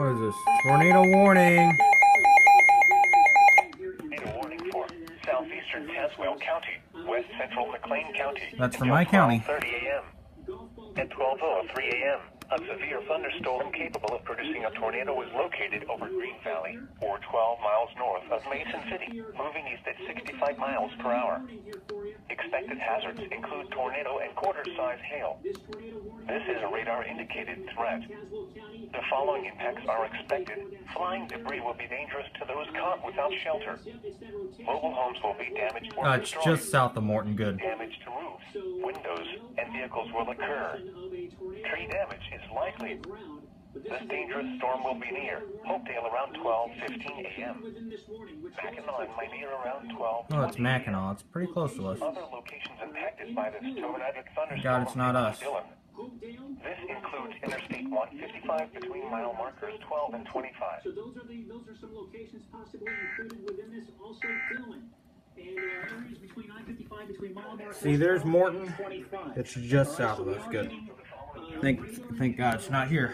What is this? Tornado warning. Tornado warning for southeastern Tazewell County, west central McLean County. That's for my county. 12:30 a.m. At 12:03 a.m., a severe thunderstorm capable of producing a tornado was located over Green Valley, or 12 miles north of Mason City, moving east at 65 miles per hour. Expected hazards include tornado and quarter-size hail. This is a radar-indicated threat. The following impacts are expected. Flying debris will be dangerous to those caught without shelter. Mobile homes will be damaged or It's destroyed. just south of Morton. Good. Damage to roofs, windows, and vehicles will occur. Tree damage is likely. This dangerous storm will be near Hopedale around 12:15 a.m. Mackinac and Minear around 12. Oh, it's Mackinac. It's pretty close to us. Other locations impacted by this tornadic thunderstorm. God, it's not us. This includes Interstate 155 between mile markers 12 and 25. So those are some locations possibly included within this. Also, Dillon and areas between I-55 between mile markers. See, there's Morton. 25. It's just south of us. Good. Thank God it's not here.